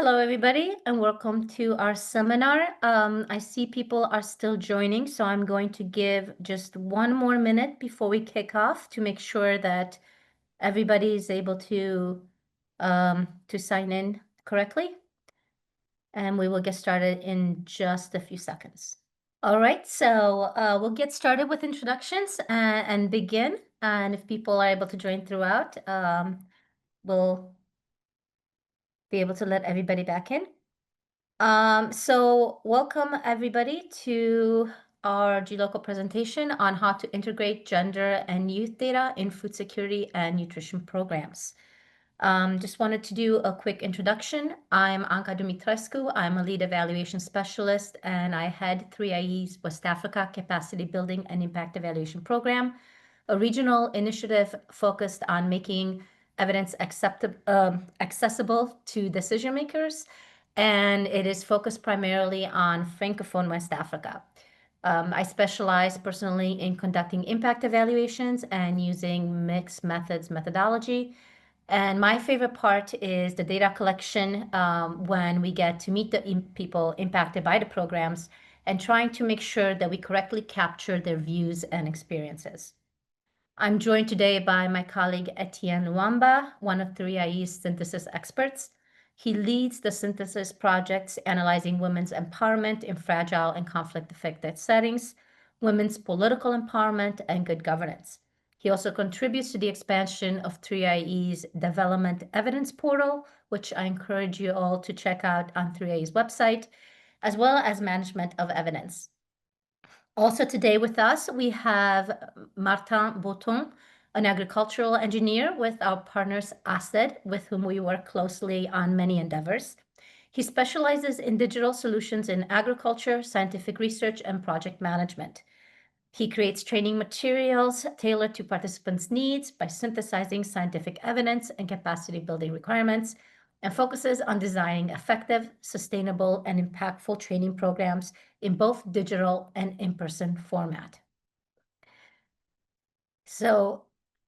Hello, everybody, and welcome to our seminar. I see people are still joining, so I'm going to give just one more minute before we kick off to make sure that everybody is able to sign in correctly. And we will get started in just a few seconds. All right, so we'll get started with introductions and begin. And if people are able to join throughout, we'll be able to let everybody back in. So welcome everybody to our gLOCAL presentation on how to integrate gender and youth data in food security and nutrition programs. Just wanted to do a quick introduction. I'm Anca Dumitrescu. I'm a lead evaluation specialist and I head 3IE's West Africa Capacity Building and Impact Evaluation Program, a regional initiative focused on making evidence accessible to decision makers, and it is focused primarily on Francophone West Africa. I specialize personally in conducting impact evaluations and using mixed methods methodology. And my favorite part is the data collection when we get to meet the people impacted by the programs and trying to make sure that we correctly capture their views and experiences. I'm joined today by my colleague Etienne Luamba, one of 3IE's synthesis experts. He leads the synthesis projects analyzing women's empowerment in fragile and conflict-affected settings, women's political empowerment, and good governance. He also contributes to the expansion of 3IE's development evidence portal, which I encourage you all to check out on 3IE's website, as well as management of evidence. Also today with us, we have Martin Bouton, an agricultural engineer with our partners ASED, with whom we work closely on many endeavors. He specializes in digital solutions in agriculture, scientific research, and project management. He creates training materials tailored to participants' needs by synthesizing scientific evidence and capacity building requirements, and focuses on designing effective, sustainable, and impactful training programs in both digital and in-person format. So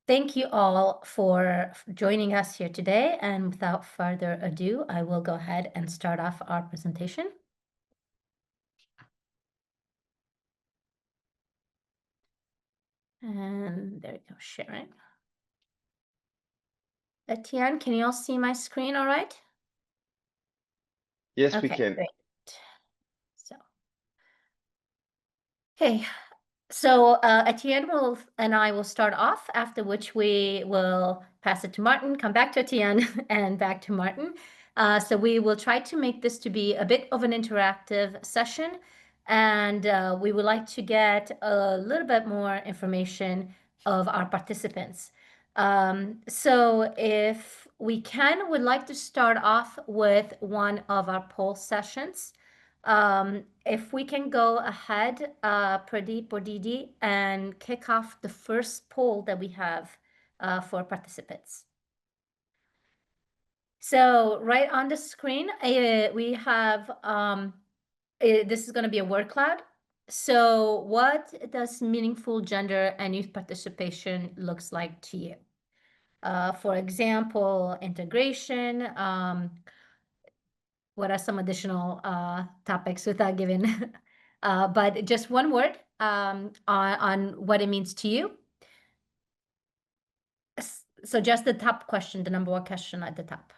thank you all for joining us here today. And without further ado, I will go ahead and start off our presentation. And there we go, sharing. Etienne, can you all see my screen all right? Yes, we Okay, can. great. So, okay, so Etienne and I will start off, after which we will pass it to Martin, come back to Etienne, and back to Martin. So we will try to make this to be a bit of an interactive session, and we would like to get a little bit more information of our participants. So if we can, we'd like to start off with one of our poll sessions. If we can go ahead, Pradeep or Didi, and kick off the first poll that we have for participants. So right on the screen, we have, this is going to be a word cloud. So what does meaningful gender and youth participation looks like to you? For example, integration, what are some additional topics without giving, but just one word on what it means to you. So just the top question, the number one question at the top.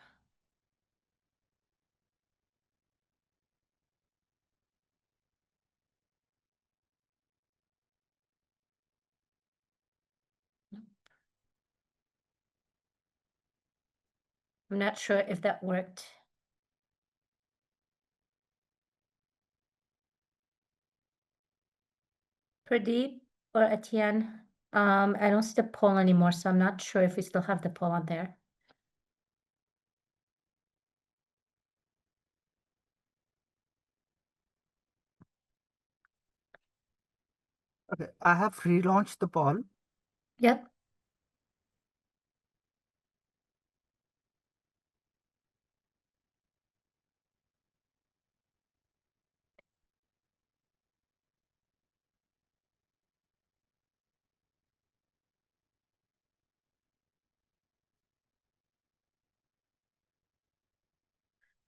I'm not sure if that worked. Pradeep or Etienne, I don't see the poll anymore, so I'm not sure if we still have the poll on there. Okay, I have relaunched the poll. Yep.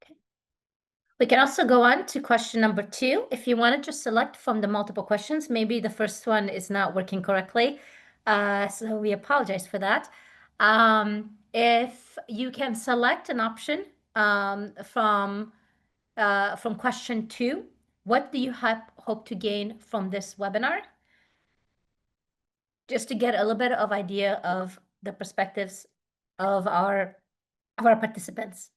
Okay. We can also go on to question number 2. If you want to just select from the multiple questions, maybe the first one is not working correctly. So we apologize for that. If you can select an option from question 2, what do you hope to gain from this webinar? Just to get a little bit of idea of the perspectives of our participants.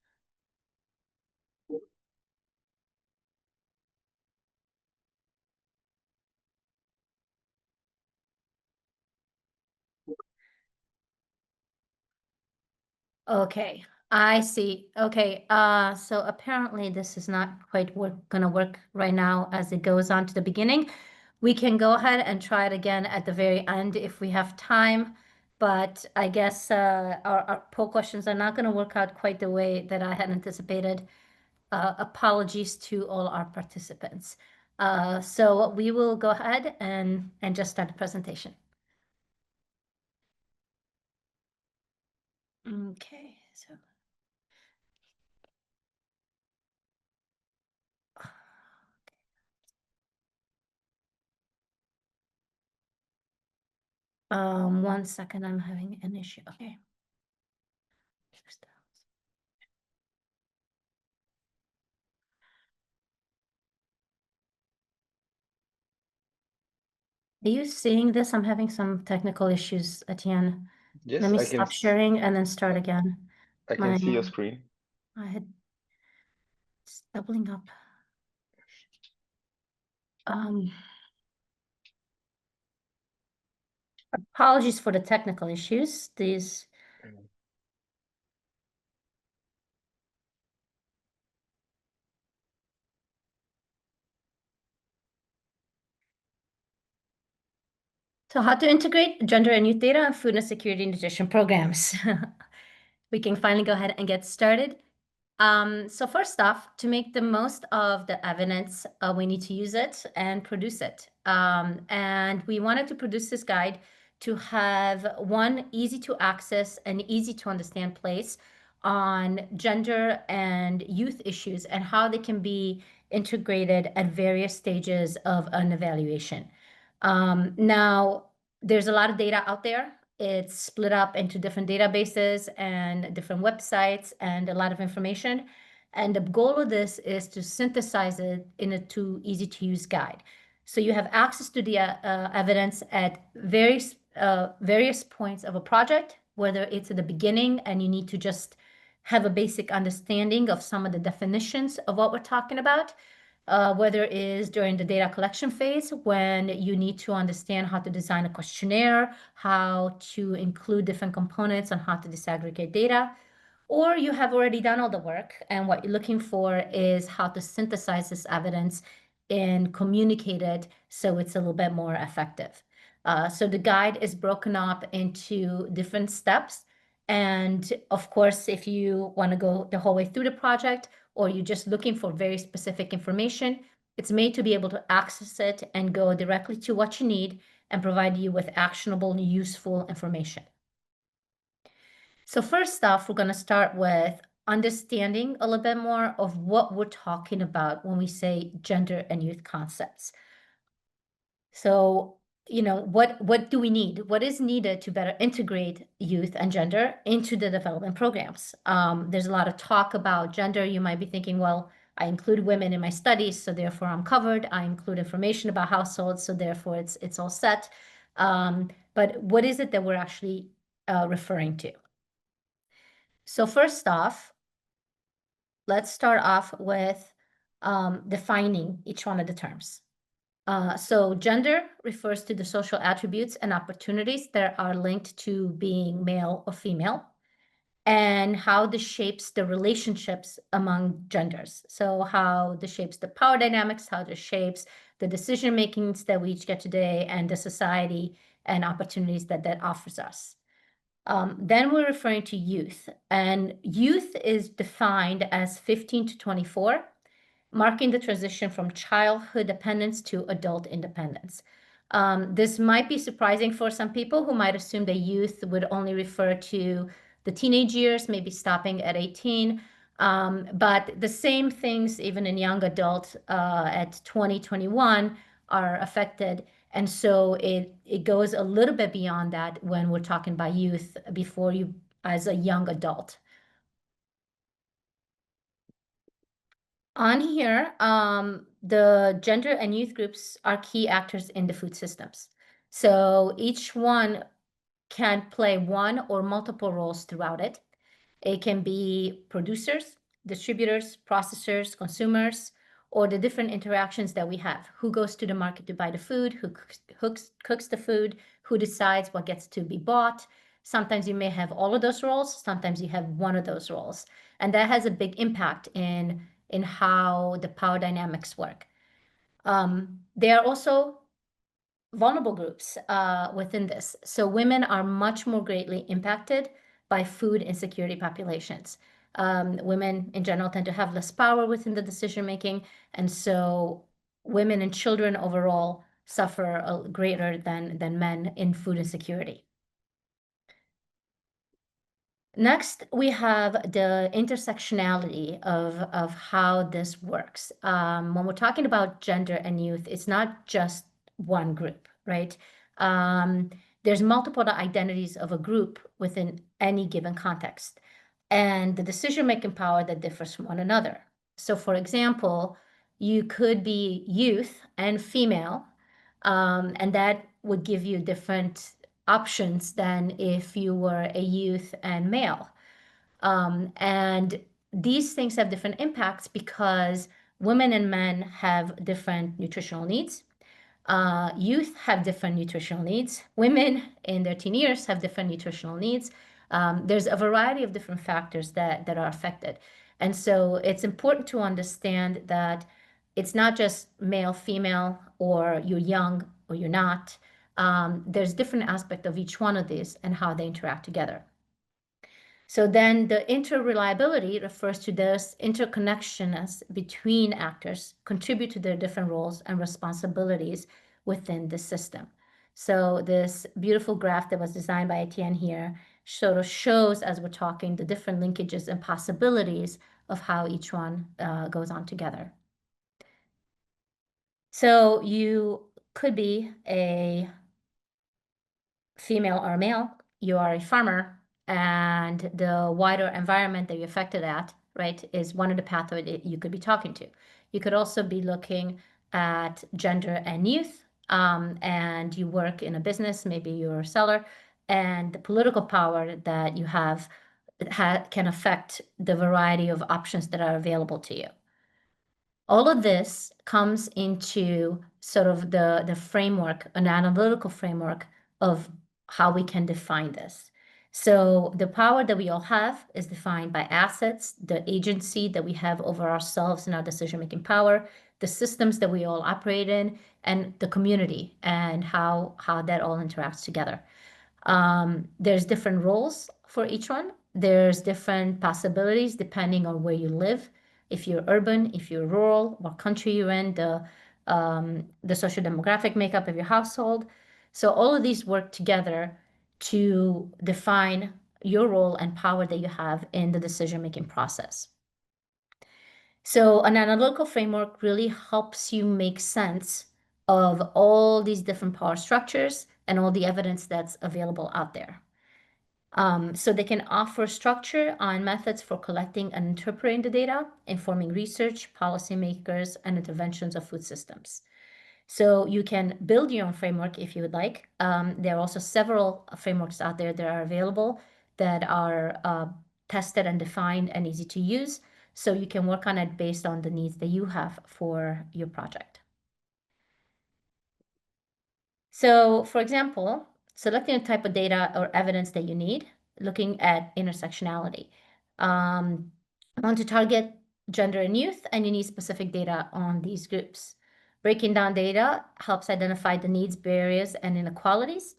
Okay, I see. Okay, so apparently this is not quite gonna work right now as it goes on to the beginning. We can go ahead and try it again at the very end if we have time, but I guess our poll questions are not gonna work out quite the way that I had anticipated. Apologies to all our participants. So we will go ahead and just start the presentation. Okay, so. One second, I'm having an issue. Okay. Are you seeing this? I'm having some technical issues, Etienne. Let Yes, me stop sharing and then start again. I can see your screen. It's doubling up. Apologies for the technical issues. So how to integrate gender and youth data and food and security and nutrition programs. We can finally go ahead and get started. So first off, to make the most of the evidence, we need to use it and produce it. And we wanted to produce this guide to have one easy to access and easy to understand place on gender and youth issues and how they can be integrated at various stages of an evaluation. Now, there's a lot of data out there. It's split up into different databases and different websites and a lot of information. And the goal of this is to synthesize it in a easy to use guide. So you have access to the evidence at various points of a project, whether it's at the beginning and you need to just have a basic understanding of some of the definitions of what we're talking about, whether it is during the data collection phase when you need to understand how to design a questionnaire, how to include different components on how to disaggregate data, or you have already done all the work and what you're looking for is how to synthesize this evidence and communicate it so it's a little bit more effective. So the guide is broken up into different steps. And of course, if you want to go the whole way through the project, or you're just looking for very specific information, it's made to be able to access it and go directly to what you need and provide you with actionable and useful information. So first off, we're going to start with understanding a little bit more of what we're talking about when we say gender and youth concepts. So, what do we need? What is needed to better integrate youth and gender into the development programs? There's a lot of talk about gender. You might be thinking, well, I include women in my studies, so therefore I'm covered. I include information about households, so therefore it's all set. But what is it that we're actually referring to? So first off, let's start off with defining each one of the terms. So gender refers to the social attributes and opportunities that are linked to being male or female and how this shapes the relationships among genders. So how this shapes the power dynamics, how this shapes the decision makings that we each get today and the society and opportunities that offers us. Then we're referring to youth, and youth is defined as 15 to 24, marking the transition from childhood dependence to adult independence. This might be surprising for some people who might assume that youth would only refer to the teenage years, maybe stopping at 18. But the same things, even in young adults at 20, 21, are affected. And so it goes a little bit beyond that when we're talking about youth before you as a young adult. On here, the gender and youth groups are key actors in the food systems. So each one can play one or multiple roles throughout it. It can be producers, distributors, processors, consumers, or the different interactions that we have. Who goes to the market to buy the food, who cooks the food, who decides what gets to be bought. Sometimes you may have all of those roles, sometimes you have one of those roles. And that has a big impact in how the power dynamics work. There are also vulnerable groups within this. So women are much more greatly impacted by food insecurity populations. Women in general tend to have less power within the decision making, and so women and children overall suffer greater than men in food insecurity. Next, we have the intersectionality of how this works. When we're talking about gender and youth, it's not just one group, right? There's multiple identities of a group within any given context, and the decision-making power that differs from one another. So, for example, you could be youth and female, and that would give you different options than if you were a youth and male. And these things have different impacts because women and men have different nutritional needs. Youth have different nutritional needs. Women in their teen years have different nutritional needs. There's a variety of different factors that are affected. And so it's important to understand that it's not just male, female, or you're young or you're not. There's different aspects of each one of these and how they interact together. So then the interreliability refers to this interconnectionness between actors contribute to their different roles and responsibilities within the system. So this beautiful graph that was designed by Etienne here sort of shows, as we're talking, the different linkages and possibilities of how each one goes on together. So you could be a female or male, you are a farmer, and the wider environment that you're affected at, right, is one of the pathways that you could be talking to. You could also be looking at gender and youth, and you work in a business, maybe you're a seller, and the political power that you have can affect the variety of options that are available to you. All of this comes into sort of the framework, an analytical framework of how we can define this. So the power that we all have is defined by assets, the agency that we have over ourselves and our decision-making power, the systems that we all operate in, and the community and how that all interacts together. There's different roles for each one. There's different possibilities depending on where you live. If you're urban, if you're rural, what country you're in, the social demographic makeup of your household. So all of these work together to define your role and power that you have in the decision-making process. So an analytical framework really helps you make sense of all these different power structures and all the evidence that's available out there. So they can offer structure on methods for collecting and interpreting the data, informing research, policymakers, and interventions of food systems. So you can build your own framework if you would like. There are also several frameworks out there that are available that are tested and defined and easy to use. So you can work on it based on the needs that you have for your project. So for example, selecting the type of data or evidence that you need, looking at intersectionality. I want to target gender and youth, and you need specific data on these groups. Breaking down data helps identify the needs, barriers, and inequalities.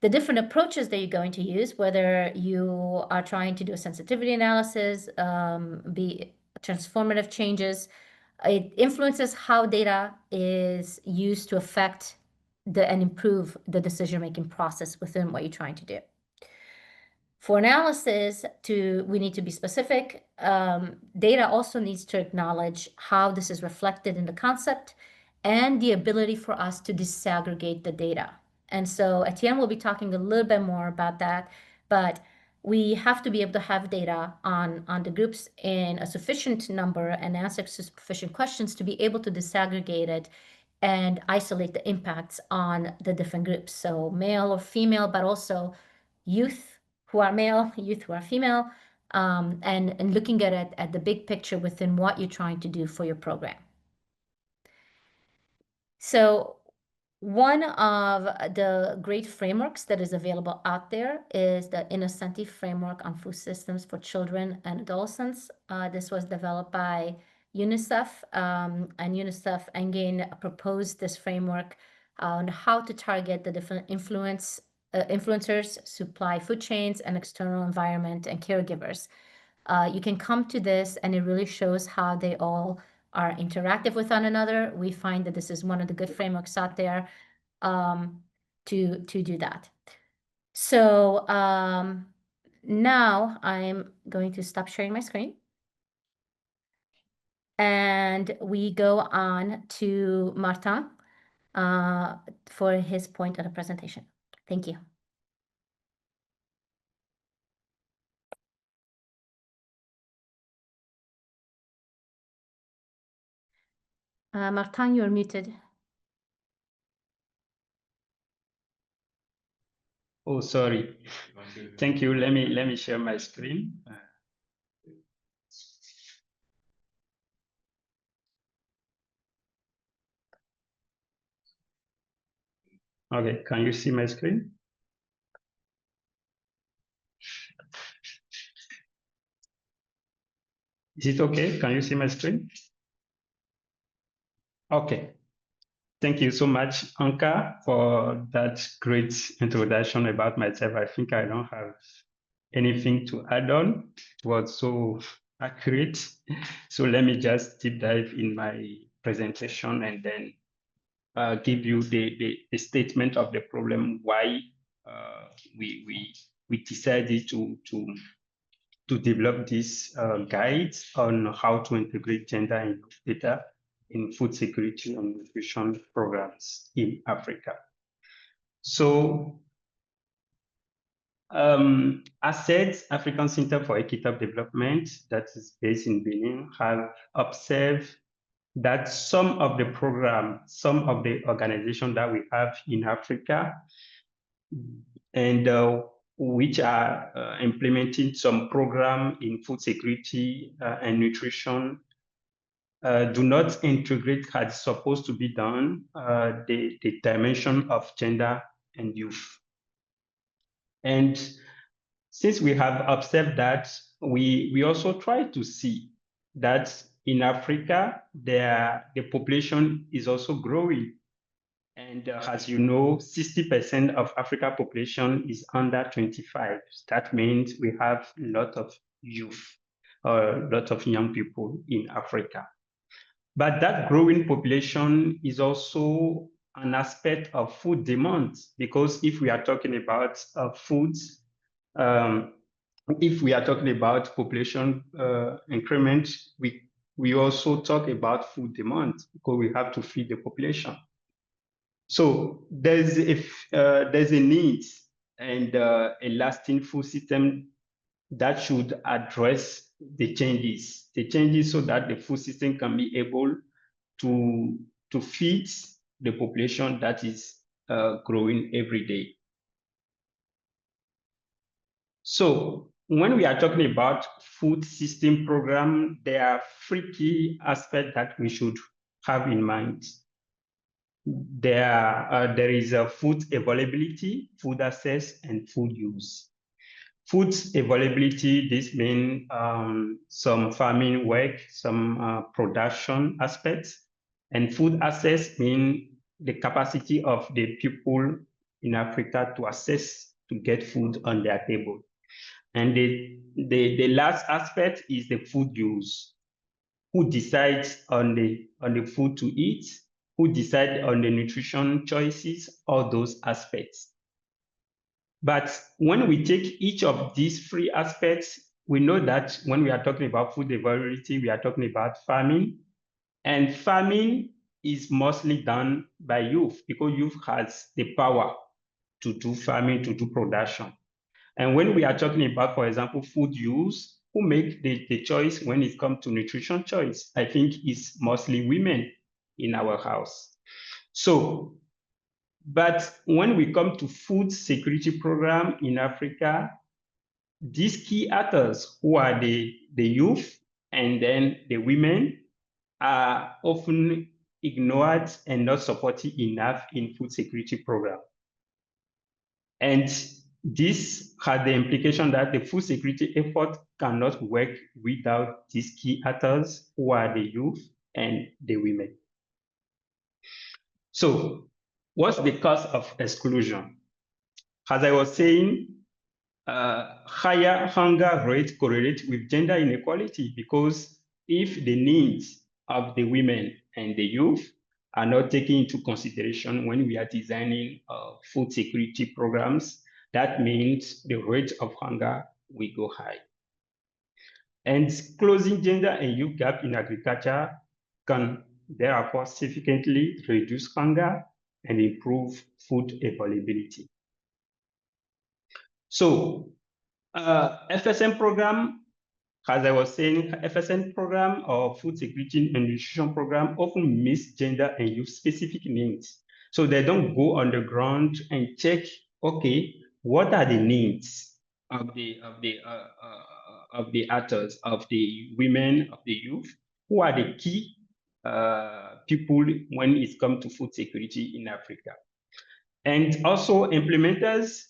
The different approaches that you're going to use, whether you are trying to do a sensitivity analysis, be transformative changes, it influences how data is used to affect and improve the decision-making process within what you're trying to do. For analysis, we need to be specific. Data also needs to acknowledge how this is reflected in the concept and the ability for us to disaggregate the data. And so Etienne will be talking a little bit more about that, but we have to be able to have data on the groups in a sufficient number and answer sufficient questions to be able to disaggregate it and isolate the impacts on the different groups. So male or female, but also youth who are male, youth who are female, and looking at it at the big picture within what you're trying to do for your program. So one of the great frameworks that is available out there is the Innocenti framework on food systems for children and adolescents. This was developed by UNICEF, and UNICEF again proposed this framework on how to target the different influencers, supply food chains, and external environment and caregivers. You can come to this, and it really shows how they all are interactive with one another. We find that this is one of the good frameworks out there to do that. So now I'm going to stop sharing my screen. And we go on to Martin for his point of the presentation. Thank you. Martin, you're muted. Oh, sorry. Thank you. Let me share my screen. Okay, can you see my screen? Is it okay? Can you see my screen? Okay. Thank you so much, Anka, for that great introduction about myself. I think I don't have anything to add on. It was so accurate. So let me just deep dive in my presentation and then give you the statement of the problem, why we decided to develop this guide on how to integrate gender and data in food security and nutrition programs in Africa. So, as said, African Center for Equitable Development, that is based in Benin, have observed that some of the programs, some of the organizations that we have in Africa, and which are implementing some program in food security and nutrition, do not integrate as supposed to be done the dimension of gender and youth. And since we have observed that, we also try to see that in Africa, the population is also growing. And as you know, 60% of Africa population is under 25. That means we have a lot of youth, a lot of young people in Africa. But that growing population is also an aspect of food demand, because if we are talking about foods, if we are talking about population increment, we also talk about food demand because we have to feed the population. So there's a need and a lasting food system that should address the changes so that the food system can be able to feed the population that is growing every day. So when we are talking about food system program, there are three key aspects that we should have in mind. There is a food availability, food access, and food use. Food availability, this means some farming work, some production aspects, and food access means the capacity of the people in Africa to access, to get food on their table. And the last aspect is the food use. Who decides on the food to eat? Who decides on the nutrition choices? All those aspects. But when we take each of these three aspects, we know that when we are talking about food availability, we are talking about farming. And farming is mostly done by youth because youth has the power to do farming, to do production. And when we are talking about, for example, food use, who make the choice when it comes to nutrition choice? I think it's mostly women in our house. So, but when we come to food security program in Africa, these key actors who are the youth and then the women are often ignored and not supported enough in food security program. And this had the implication that the food security effort cannot work without these key actors who are the youth and the women. So what's the cause of exclusion? As I was saying, higher hunger rate correlate with gender inequality because if the needs of the women and the youth are not taken into consideration when we are designing food security programs, that means the rate of hunger will go high. And closing gender and youth gap in agriculture can therefore significantly reduce hunger and improve food availability. So FSM program, as I was saying, FSM program or food security and nutrition program often miss gender and youth specific needs. So they don't go on the ground and check, okay, what are the needs of the actors, of the women, of the youth? Who are the key people when it comes to food security in Africa? And also implementers,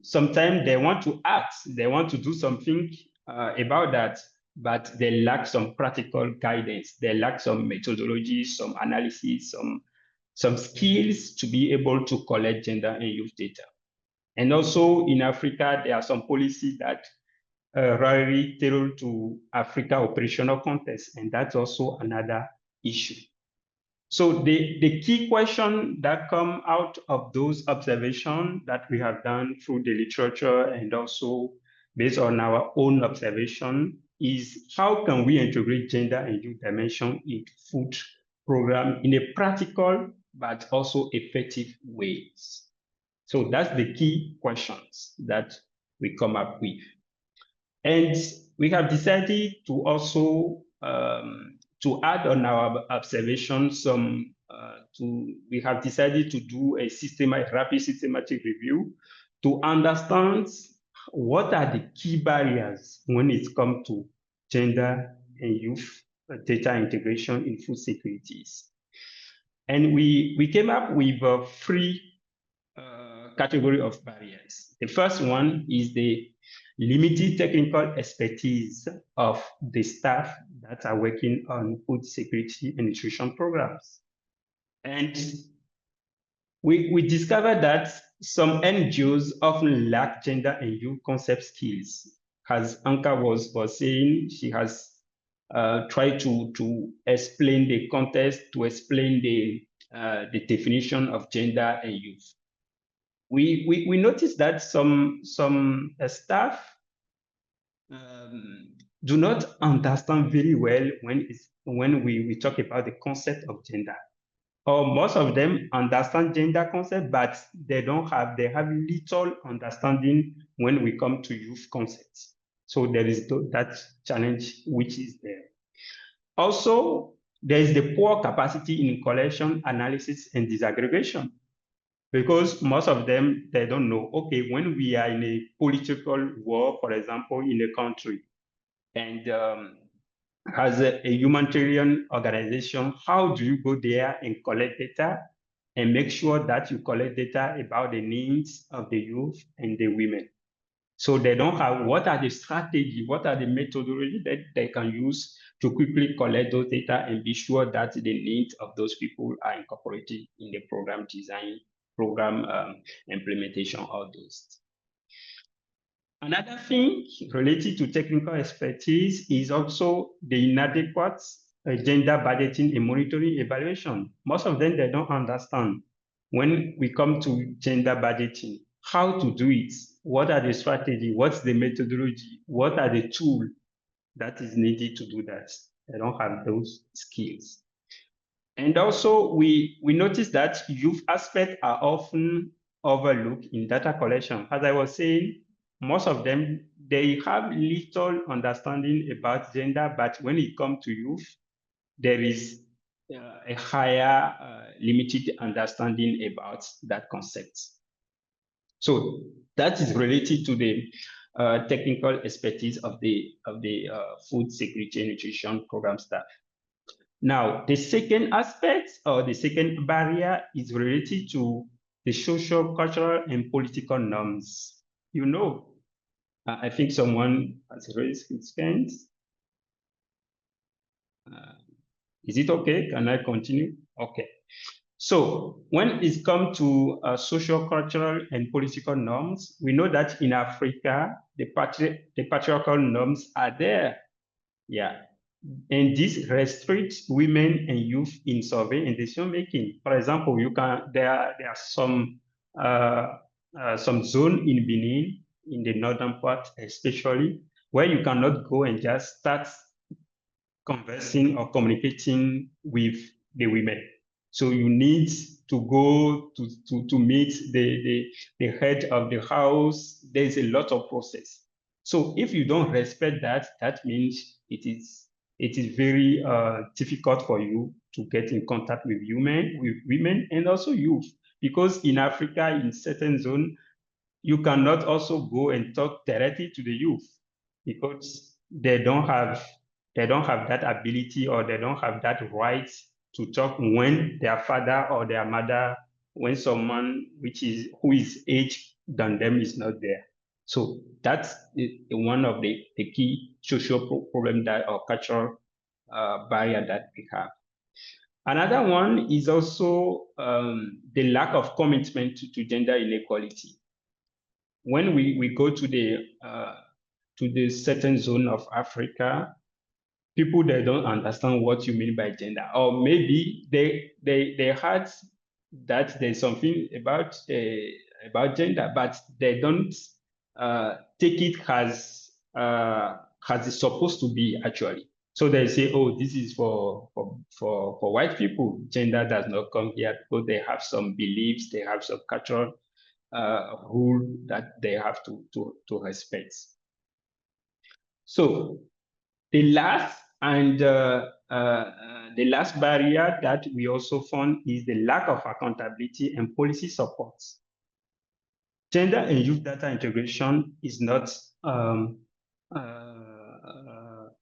sometimes they want to act, they want to do something about that, but they lack some practical guidance. They lack some methodology, some analysis, some skills to be able to collect gender and youth data. And also in Africa, there are some policies that rarely tailor to Africa operational context, and that's also another issue. So the key question that come out of those observations that we have done through the literature and also based on our own observation is how can we integrate gender and youth dimension in food program in a practical but also effective ways. So that's the key questions that we come up with. And we have decided to also to add on our observations we have decided to do a rapid systematic review to understand what are the key barriers when it comes to gender and youth data integration in food securities. And we came up with three category of barriers. The first one is the limited technical expertise of the staff that are working on food security and nutrition programs. And we discovered that some NGOs often lack gender and youth concept skills. As Anka was saying, she has tried to explain the context, to explain the definition of gender and youth. We noticed that some staff do not understand very well when we talk about the concept of gender. Or most of them understand gender concept, but they have little understanding when we come to youth concepts. So there is that challenge which is there. Also, there is the poor capacity in collection, analysis, and disaggregation. Because most of them, they don't know, okay, when we are in a political war, for example, in a country, and as a humanitarian organization, how do you go there and collect data and make sure that you collect data about the needs of the youth and the women? So they don't have what are the strategy, what are the methodology that they can use to quickly collect those data and be sure that the needs of those people are incorporated in the program design, program implementation, all those. Another thing related to technical expertise is also the inadequate gender budgeting and monitoring evaluation. Most of them, they don't understand when we come to gender budgeting. how to do it, what are the strategy, what's the methodology, what are the tools that is needed to do that. They don't have those skills. And also we notice that youth aspects are often overlooked in data collection. As I was saying, most of them, they have little understanding about gender, but when it comes to youth, there is a higher limited understanding about that concept. So that is related to the technical expertise of the food security and nutrition program staff. Now, the second aspect or the second barrier is related to the social, cultural, and political norms. You know, I think someone has raised his hand. Is it okay? Can I continue? Okay. So when it comes to social, cultural, and political norms, we know that in Africa, the patriarchal norms are there. Yeah. And this restricts women and youth in survey and decision making. For example, there are some zone in Benin, in the northern part especially, where you cannot go and just start conversing or communicating with the women. So you need to go to meet the head of the house. There's a lot of process. So if you don't respect that, that means it is very difficult for you to get in contact with women and also youth. Because in Africa, in certain zone, you cannot also go and talk directly to the youth because they don't have that ability, or they don't have that right to talk when their father or their mother, when someone who is aged than them is not there. So that's one of the key social problem that, or cultural barrier that we have. Another one is also the lack of commitment to gender inequality. When we go to the certain zone of Africa, people, they don't understand what you mean by gender, or maybe they heard that there's something about gender, but they don't take it as it's supposed to be actually. So they say, oh, this is for white people. Gender does not come here because they have some beliefs, they have some cultural rule that they have to respect. So the last barrier that we also found is the lack of accountability and policy support. Gender and youth data integration is not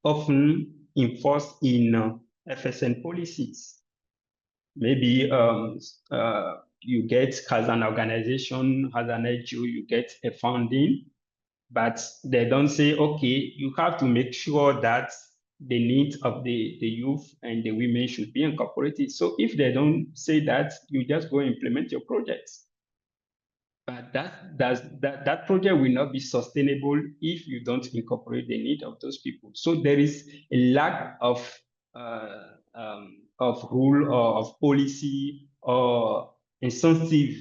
often enforced in FSN policies. Maybe you get, as an organization, as an NGO, you get a funding, but they don't say, okay, you have to make sure that the needs of the youth and the women should be incorporated. So if they don't say that, you just go implement your projects. But that project will not be sustainable if you don't incorporate the need of those people. So there is a lack of rule or of policy or incentive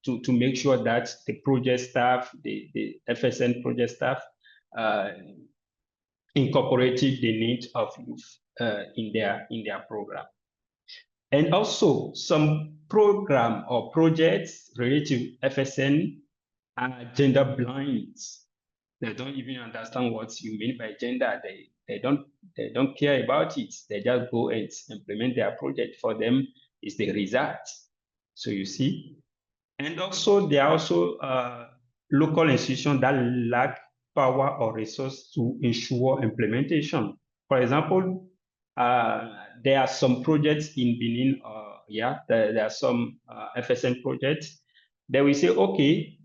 to make sure that the project staff, the FSN project staff, incorporated the needs of youth in their program. And also some program or projects related to FSN are gender blind. They don't even understand what you mean by gender. They don't care about it. They just go and implement their project. For them, it's the result. So you see. And also there are also local institutions that lack power or resource to ensure implementation. For example, there are some projects in Benin, there are some FSN projects that we say, okay,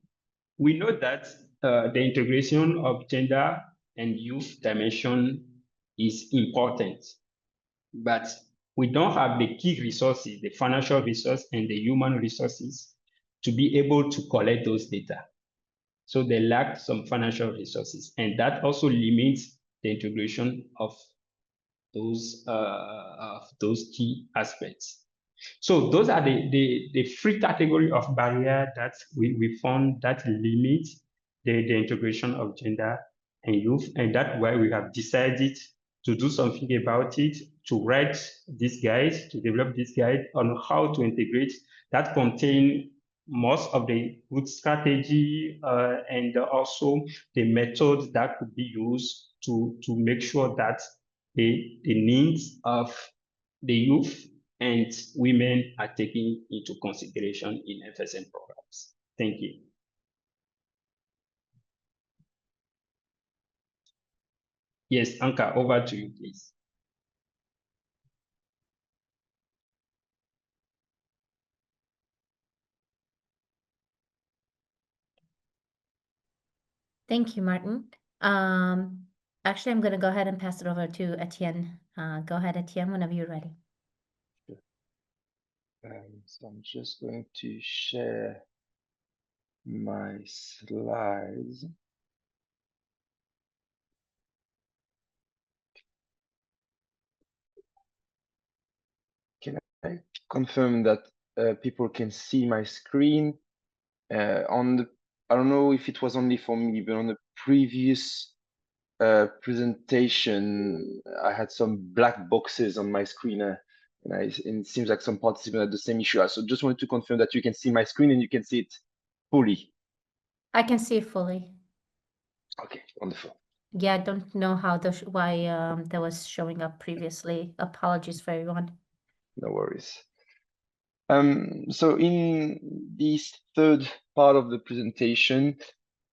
we know that the integration of gender and youth dimension is important, but we don't have the key resources, the financial resource and the human resources to be able to collect those data. So they lack some financial resources, and that also limits the integration of those key aspects. So those are the three category of barrier that we found that limit the integration of gender and youth, and that's why we have decided to do something about it, to write this guide, to develop this guide on how to integrate that contain most of the good strategy and also the methods that could be used to make sure that the needs of the youth and women are taken into consideration in FSM programs. Thank you. Yes, Anka, over to you, please. Thank you, Martin. Actually, I'm going to go ahead and pass it over to Etienne. Go ahead, Etienne, whenever you're ready. So I'm just going to share my slides. Can I confirm that people can see my screen? I don't know if it was only for me, but on the previous presentation, I had some black boxes on my screen, and it seems like some participants had the same issue. So just wanted to confirm that you can see my screen and you can see it fully. I can see it fully. Okay, wonderful. Yeah, I don't know how why that was showing up previously. Apologies for everyone. No worries. So in this third part of the presentation,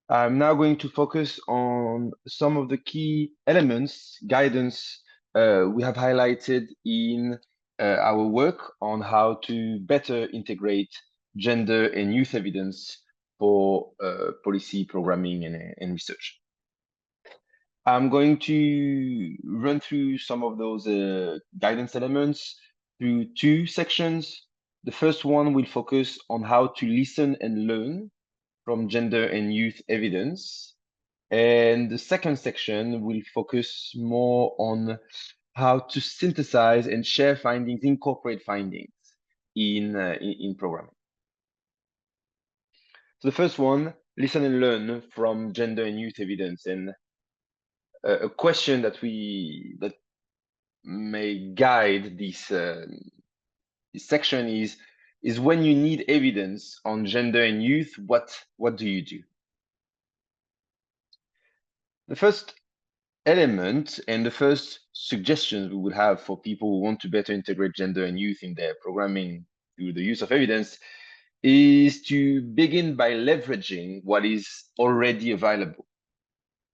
I'm now going to focus on some of the key elements, guidance we have highlighted in our work on how to better integrate gender and youth evidence for policy programming and research. I'm going to run through some of those guidance elements through two sections. The first one will focus on how to listen and learn from gender and youth evidence. And the second section will focus more on how to synthesize and share findings, incorporate findings in programming. So the first one, listen and learn from gender and youth evidence. And a question that may guide this section is when you need evidence on gender and youth, what do you do? The first element and the first suggestions we would have for people who want to better integrate gender and youth in their programming through the use of evidence is to begin by leveraging what is already available.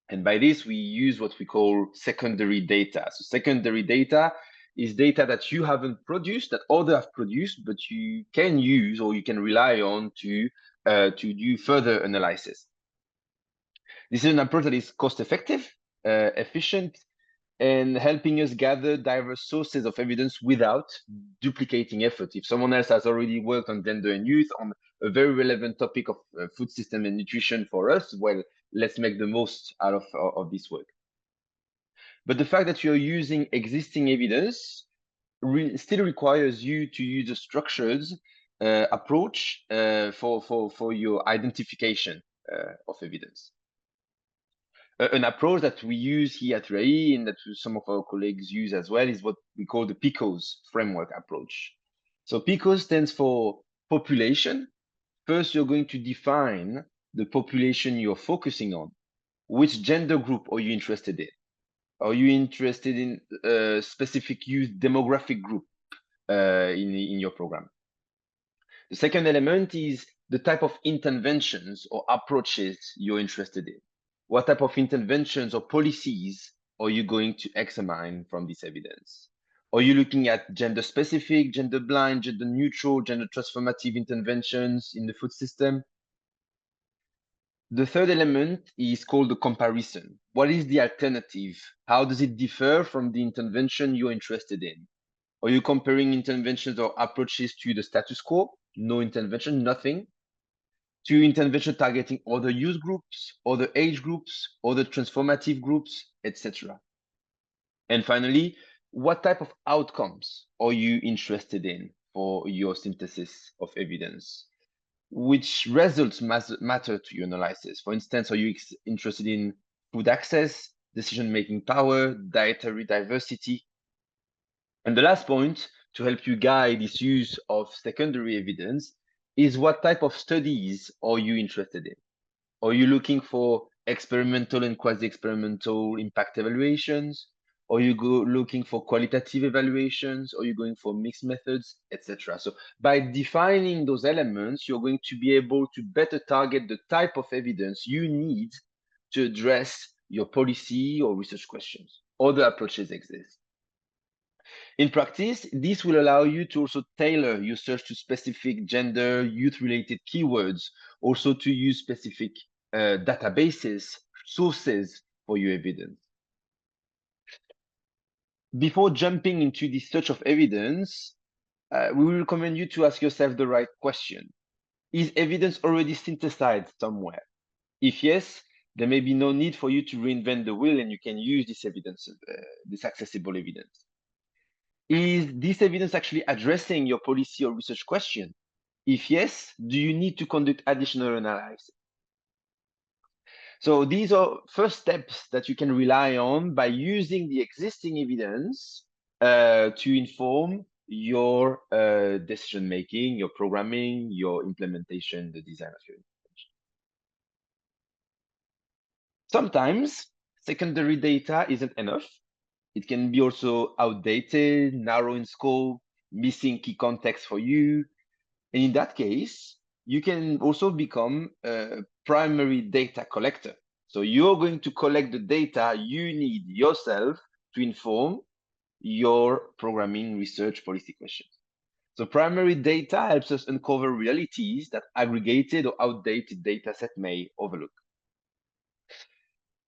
And by this, we use what we call secondary data. So secondary data is data that you haven't produced, that others have produced, but you can use or you can rely on to do further analysis. This is an approach that is cost-effective, efficient, and helping us gather diverse sources of evidence without duplicating effort. If someone else has already worked on gender and youth on a very relevant topic of food system and nutrition for us, well, let's make the most out of this work. But the fact that you're using existing evidence still requires you to use a structured approach for your identification of evidence. An approach that we use here at RAI and that some of our colleagues use as well is what we call the PICOS framework approach. So PICOS stands for population. First, you're going to define the population you're focusing on. Which gender group are you interested in? Are you interested in a specific youth demographic group in your program? The second element is the type of interventions or approaches you're interested in. What type of interventions or policies are you going to examine from this evidence? Are you looking at gender specific, gender blind, gender neutral, gender transformative interventions in the food system? The third element is called the comparison. What is the alternative? How does it differ from the intervention you're interested in? Are you comparing interventions or approaches to the status quo? No intervention, nothing. To intervention targeting other youth groups, other age groups, other transformative groups, etc. And finally, what type of outcomes are you interested in for your synthesis of evidence. Which results matter to your analysis? For instance, are you interested in food access, decision-making power, dietary diversity? And the last point to help you guide this use of secondary evidence is what type of studies are you interested in? Are you looking for experimental and quasi-experimental impact evaluations? Are you looking for qualitative evaluations? Are you going for mixed methods, etc.? So by defining those elements, you're going to be able to better target the type of evidence you need to address your policy or research questions. Other approaches exist. In practice, this will allow you to also tailor your search to specific gender, youth-related keywords, also to use specific databases, sources for your evidence. Before jumping into the search of evidence, we will recommend you to ask yourself the right question. Is evidence already synthesized somewhere? If yes, there may be no need for you to reinvent the wheel and you can use this evidence, this accessible evidence. Is this evidence actually addressing your policy or research question? If yes, do you need to conduct additional analysis? So these are first steps that you can rely on by using the existing evidence to inform your decision making, your programming, your implementation, the design of your implementation. Sometimes secondary data isn't enough. It can be also outdated, narrow in scope, missing key context for you. And in that case, you can also become a primary data collector. So you're going to collect the data you need yourself to inform your programming research policy questions. So primary data helps us uncover realities that aggregated or outdated data set may overlook.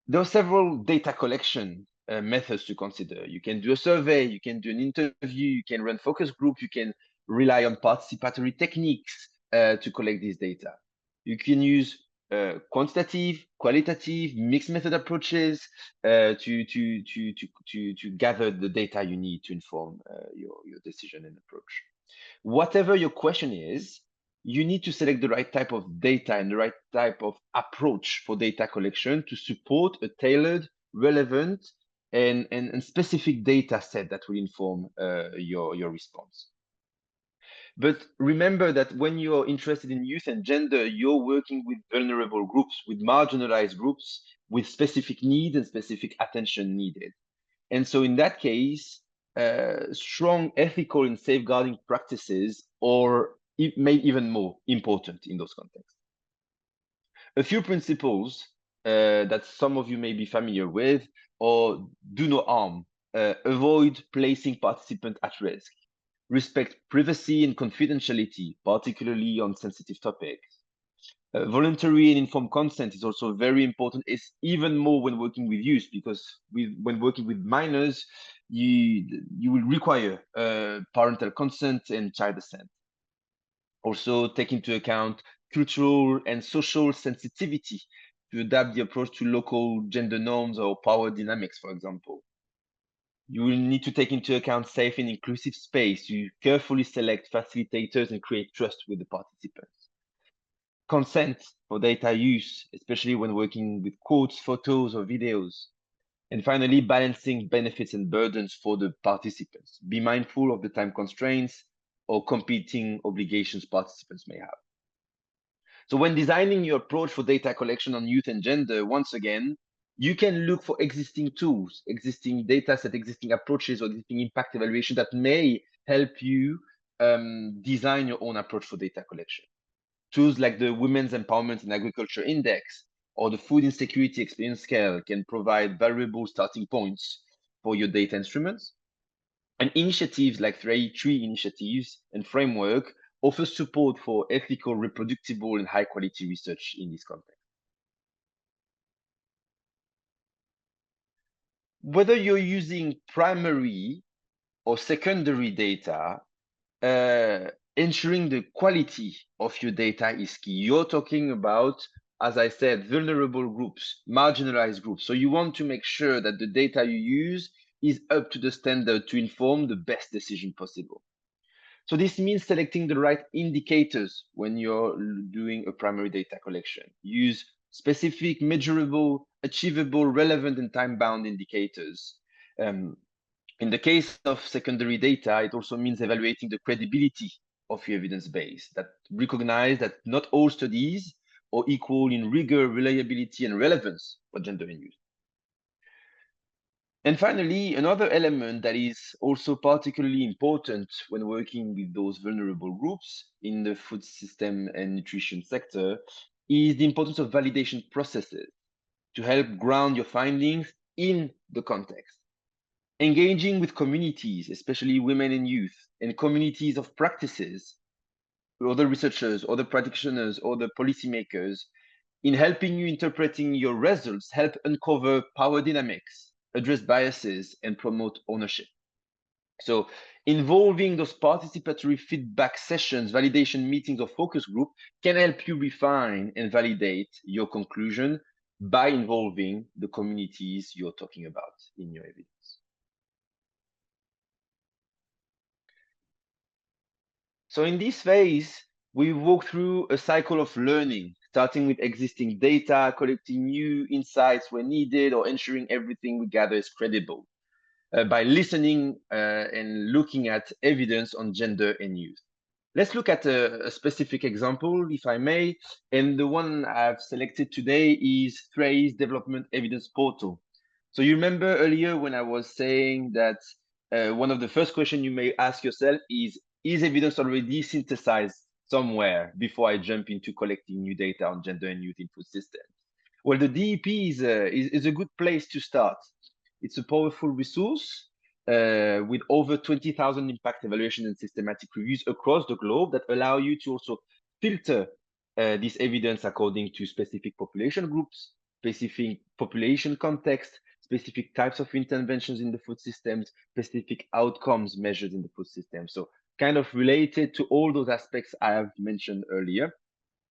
There are several data collection methods to consider. You can do a survey, you can do an interview, you can run focus group, you can rely on participatory techniques to collect this data. You can use quantitative, qualitative, mixed method approaches to gather the data you need to inform your decision and approach. Whatever your question is, you need to select the right type of data and the right type of approach for data collection to support a tailored, relevant, and specific data set that will inform your response. But remember that when you're interested in youth and gender, you're working with vulnerable groups, with marginalized groups, with specific needs and specific attention needed. And so in that case, strong ethical and safeguarding practices or it may even more important in those contexts. A few principles that some of you may be familiar with or do no harm. Avoid placing participants at risk. Respect privacy and confidentiality, particularly on sensitive topics. Voluntary and informed consent is also very important. It's even more when working with youth, because when working with minors, you will require parental consent and child assent. Also, take into account cultural and social sensitivity to adapt the approach to local gender norms or power dynamics, for example. You will need to take into account safe and inclusive space. You carefully select facilitators and create trust with the participants. Consent for data use, especially when working with quotes, photos, or videos. And finally, balancing benefits and burdens for the participants. Be mindful of the time constraints or competing obligations participants may have. So when designing your approach for data collection on youth and gender, once again, you can look for existing tools, existing data set, existing approaches, or existing impact evaluation that may help you design your own approach for data collection. Tools like the Women's Empowerment in Agriculture Index or the Food Insecurity Experience Scale can provide valuable starting points for your data instruments. And initiatives like 3 initiatives and framework offer support for ethical, reproducible, and high-quality research in this context. Whether you're using primary or secondary data, ensuring the quality of your data is key. You're talking about, as I said, vulnerable groups, marginalized groups. So you want to make sure that the data you use is up to the standard to inform the best decision possible. So this means selecting the right indicators when you're doing a primary data collection. Use specific, measurable, achievable, relevant, and time-bound indicators. In the case of secondary data, it also means evaluating the credibility of your evidence base, that recognize that not all studies are equal in rigor, reliability, and relevance for gender and youth. And finally, another element that is also particularly important when working with those vulnerable groups in the food system and nutrition sector is the importance of validation processes to help ground your findings in the context. Engaging with communities, especially women and youth, and communities of practices, other researchers, other practitioners, other policymakers, in helping you interpreting your results, help uncover power dynamics, address biases, and promote ownership. So involving those participatory feedback sessions, validation meetings, or focus group can help you refine and validate your conclusion by involving the communities you're talking about in your evidence. So in this phase, we walk through a cycle of learning, starting with existing data, collecting new insights where needed, or ensuring everything we gather is credible by listening and looking at evidence on gender and youth. Let's look at a specific example, if I may. And the one I've selected today is TRACE Development Evidence Portal. So you remember earlier when I was saying that one of the first questions you may ask yourself is evidence already synthesized somewhere before I jump into collecting new data on gender and youth in food systems? Well, the DEP is a good place to start. It's a powerful resource with over 20,000 impact evaluation and systematic reviews across the globe that allow you to also filter this evidence according to specific population groups, specific population context, specific types of interventions in the food systems, specific outcomes measured in the food system. So kind of related to all those aspects I have mentioned earlier.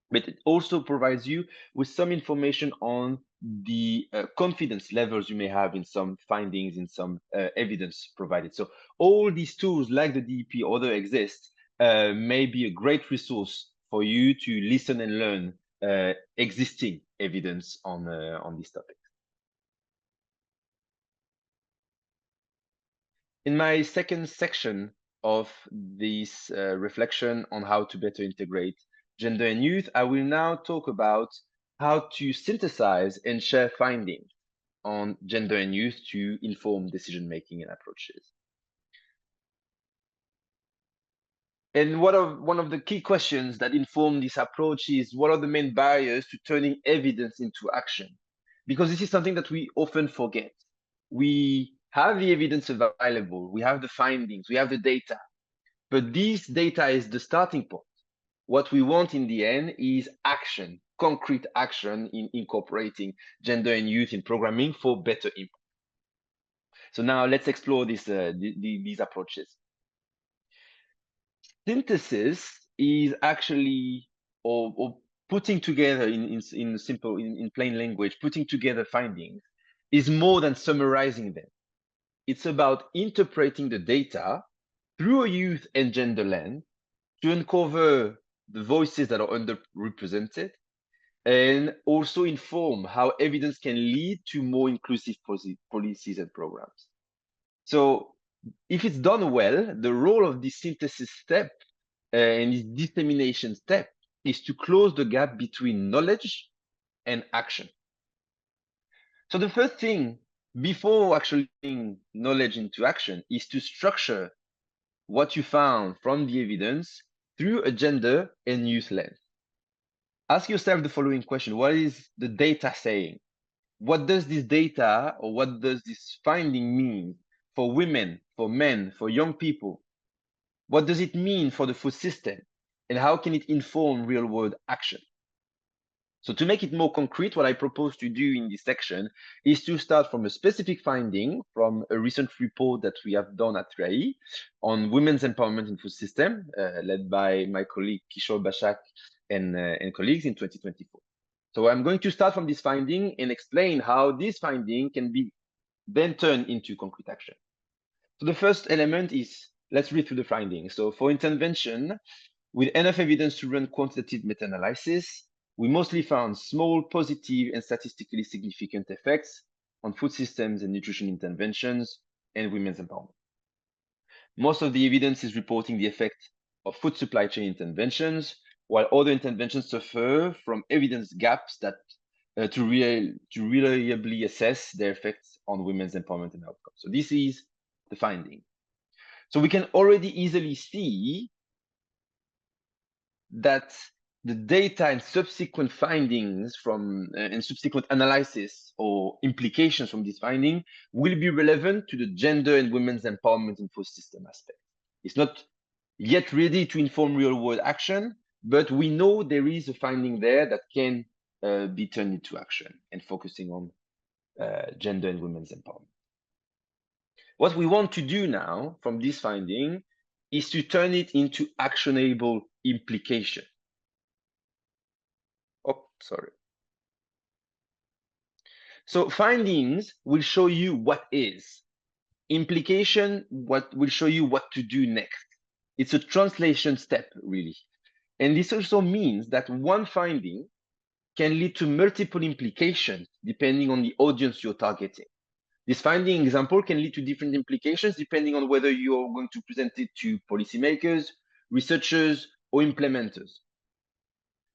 But it also provides you with some information on the confidence levels you may have in some findings, in some evidence provided. So all these tools like the DEP or other exist may be a great resource for you to listen and learn existing evidence on this topic. In my second section of this reflection on how to better integrate gender and youth, I will now talk about how to synthesize and share findings on gender and youth to inform decision-making and approaches. And one of the key questions that inform this approach is, what are the main barriers to turning evidence into action? Because this is something that we often forget. We have the evidence available, we have the findings, we have the data, but this data is the starting point. What we want in the end is action, concrete action in incorporating gender and youth in programming for better impact. So now let's explore these approaches. Synthesis is actually, or putting together in plain language, putting together findings is more than summarizing them. It's about interpreting the data through a youth and gender lens to uncover the voices that are underrepresented and also inform how evidence can lead to more inclusive policies and programs. So if it's done well, the role of this synthesis step and this dissemination step is to close the gap between knowledge and action. So the first thing before actually putting knowledge into action is to structure what you found from the evidence through a gender and youth lens. Ask yourself the following question: what is the data saying? What does this data or what does this finding mean for women, for men, for young people? What does it mean for the food system? And how can it inform real-world action? So to make it more concrete, what I propose to do in this section is to start from a specific finding from a recent report that we have done at TRAI on women's empowerment in food system, led by my colleague Kishore Bashak and colleagues in 2024. So I'm going to start from this finding and explain how this finding can be then turned into concrete action. So the first element is let's read through the findings. So for intervention, with enough evidence to run quantitative meta-analysis, we mostly found small, positive, and statistically significant effects on food systems and nutrition interventions and women's empowerment. Most of the evidence is reporting the effect of food supply chain interventions, while other interventions suffer from evidence gaps that to reliably assess their effects on women's empowerment and outcomes. So this is the finding. So we can already easily see that the data and subsequent findings from and subsequent analysis or implications from this finding will be relevant to the gender and women's empowerment info system aspect. It's not yet ready to inform real world action, but we know there is a finding there that can be turned into action and focusing on gender and women's empowerment. What we want to do now from this finding is to turn it into actionable implication. Oh, sorry. So findings will show you what is. Implication what will show you what to do next. It's a translation step, really. And this also means that one finding can lead to multiple implications depending on the audience you're targeting. This finding example can lead to different implications depending on whether you're going to present it to policymakers, researchers, or implementers.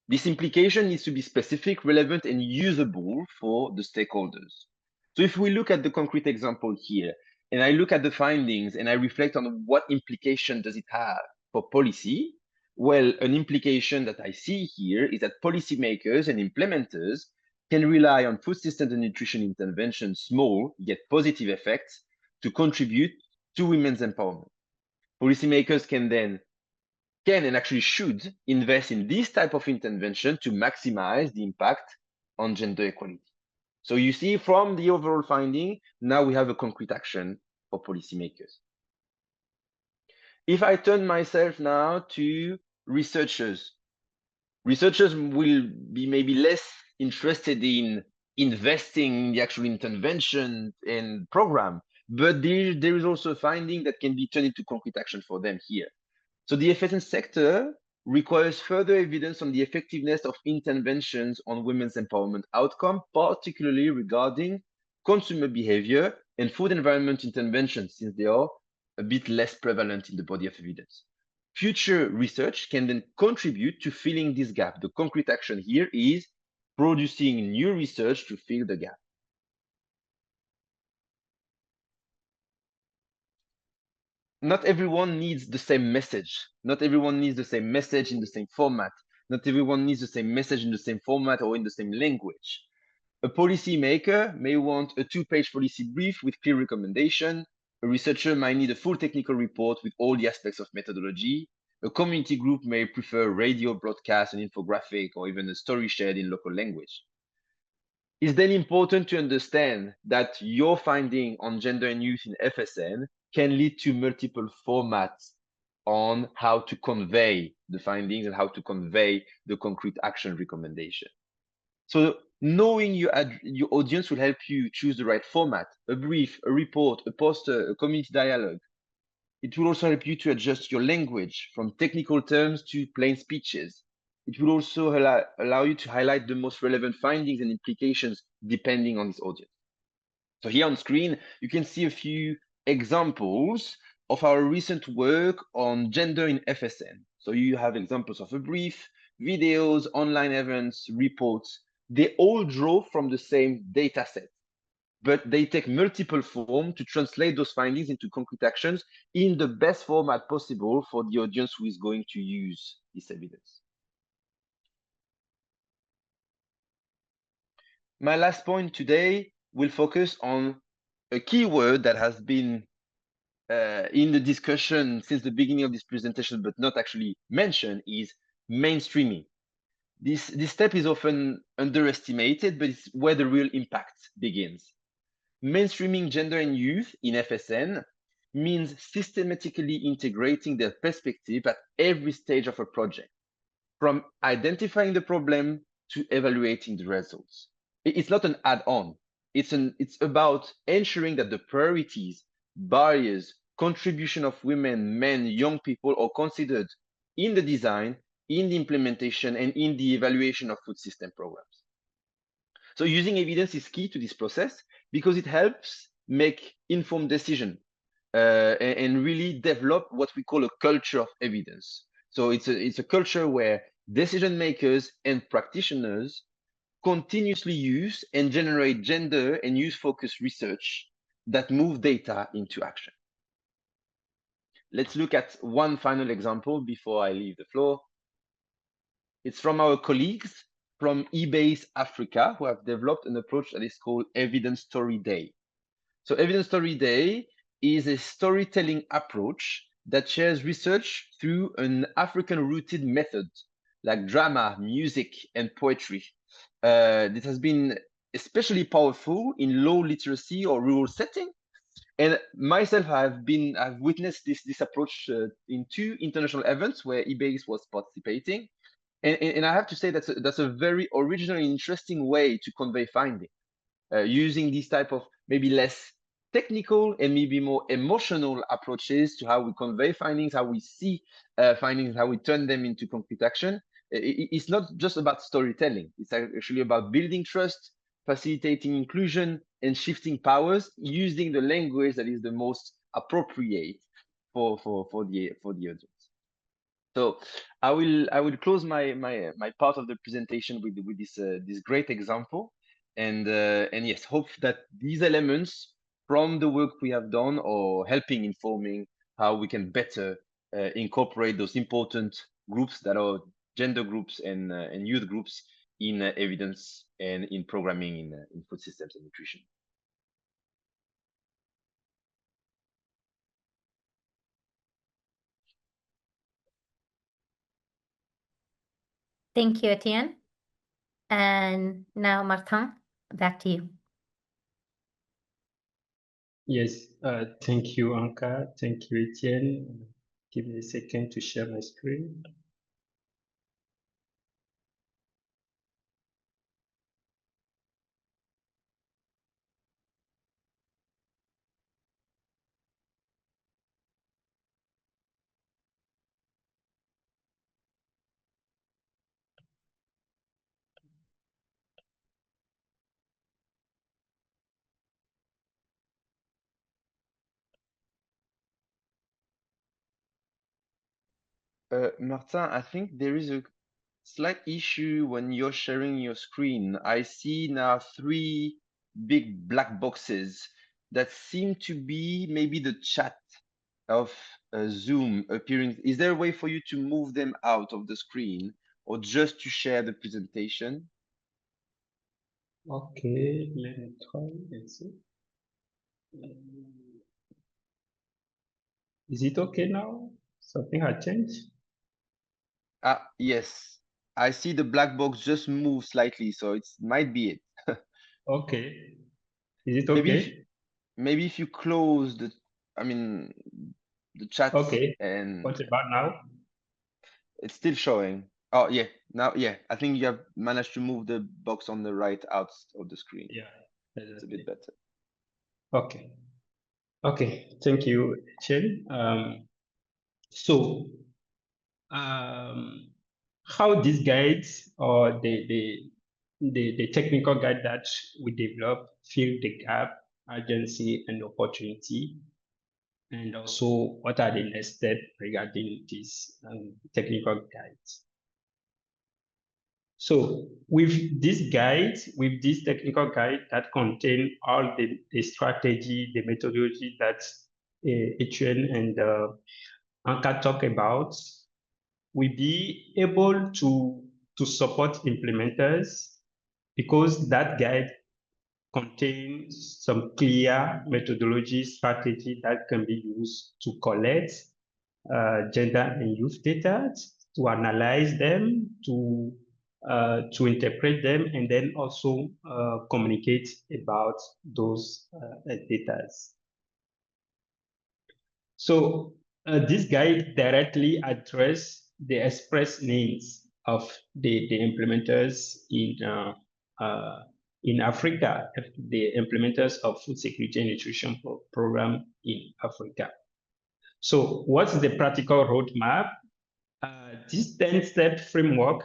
This implication needs to be specific, relevant, and usable for the stakeholders. So if we look at the concrete example here, and I look at the findings and I reflect on what implication does it have for policy, well, an implication that I see here is that policymakers and implementers can rely on food systems and nutrition interventions, small yet positive effects, to contribute to women's empowerment. Policymakers can and actually should invest in this type of intervention to maximize the impact on gender equality. So you see from the overall finding, now we have a concrete action for policymakers. If I turn myself now to researchers, researchers will be maybe less interested in investing in the actual intervention and program, but there is also a finding that can be turned into concrete action for them here. So the FSN sector requires further evidence on the effectiveness of interventions on women's empowerment outcome, particularly regarding consumer behavior and food environment interventions, since they are a bit less prevalent in the body of evidence. Future research can then contribute to filling this gap. The concrete action here is producing new research to fill the gap. Not everyone needs the same message. Not everyone needs the same message in the same format. Not everyone needs the same message in the same format or in the same language. A policymaker may want a 2-page policy brief with clear recommendation. A researcher might need a full technical report with all the aspects of methodology. A community group may prefer radio broadcast, an infographic, or even a story shared in local language. It's then important to understand that your finding on gender and youth in FSN can lead to multiple formats on how to convey the findings and how to convey the concrete action recommendation. So knowing your audience will help you choose the right format, a brief, a report, a poster, a community dialogue. It will also help you to adjust your language from technical terms to plain speeches. It will also allow you to highlight the most relevant findings and implications depending on this audience. So here on screen, you can see a few examples of our recent work on gender in FSN. So you have examples of a brief, videos, online events, reports. They all draw from the same data set, but they take multiple forms to translate those findings into concrete actions in the best format possible for the audience who is going to use this evidence. My last point today will focus on a keyword that has been in the discussion since the beginning of this presentation, but not actually mentioned, is mainstreaming. This step is often underestimated, but it's where the real impact begins. Mainstreaming gender and youth in FSN means systematically integrating their perspective at every stage of a project, from identifying the problem to evaluating the results. It's not an add-on. It's about ensuring that the priorities, barriers, contribution of women, men, young people are considered in the design, in the implementation, and in the evaluation of food system programs. So using evidence is key to this process because it helps make informed decision and really develop what we call a culture of evidence. So it's a culture where decision makers and practitioners continuously use and generate gender and youth focused research that move data into action. Let's look at one final example before I leave the floor. It's from our colleagues from eBase Africa who have developed an approach that is called Evidence Story Day. So Evidence Story Day is a storytelling approach that shares research through an African-rooted method like drama, music, and poetry. This has been especially powerful in low literacy or rural setting. And myself, I've witnessed this approach in 2 international events where eBase was participating. And I have to say that's a very original and interesting way to convey finding, using these type of maybe less technical and maybe more emotional approaches to how we convey findings, how we see findings, how we turn them into concrete action. It's not just about storytelling. It's actually about building trust, facilitating inclusion, and shifting powers using the language that is the most appropriate for the audience. So I will close my part of the presentation with this great example, and yes, hope that these elements from the work we have done are helping informing how we can better incorporate those important groups that are gender groups and youth groups in evidence and in programming in food systems and nutrition. Thank you, Etienne. And now, Martin, back to you. Yes, thank you, Anka. Thank you, Etienne. Give me a second to share my screen. Martin, I think there is a slight issue when you're sharing your screen. I see now 3 big black boxes that seem to be maybe the chat of Zoom appearing. Is there a way for you to move them out of the screen or just to share the presentation? Okay, let me try and see. Is it okay now? Something has changed? Ah, yes. I see the black box just move slightly, so it might be it. Okay. Is it Maybe okay? maybe if you close the chat Okay. and What about now? it's still showing. Oh yeah, now yeah. I think you have managed to move the box on the right out of the screen. Yeah, It's a bit exactly. better. Okay. Okay. Thank you, Chen. So, how these guides or the technical guide that we develop fill the gap, urgency, and opportunity, and also what are the next steps regarding these technical guides. So with this guide, with this technical guide that contain all the strategy, the methodology that Etienne and Anka talk about, we be able to support implementers because that guide contains some clear methodology strategy that can be used to collect gender and youth data, to analyze them, to interpret them, and then also communicate about those data. So this guide directly address the express needs of the implementers in Africa, the implementers of food security and nutrition program in Africa. So what's the practical roadmap? This 10-step framework,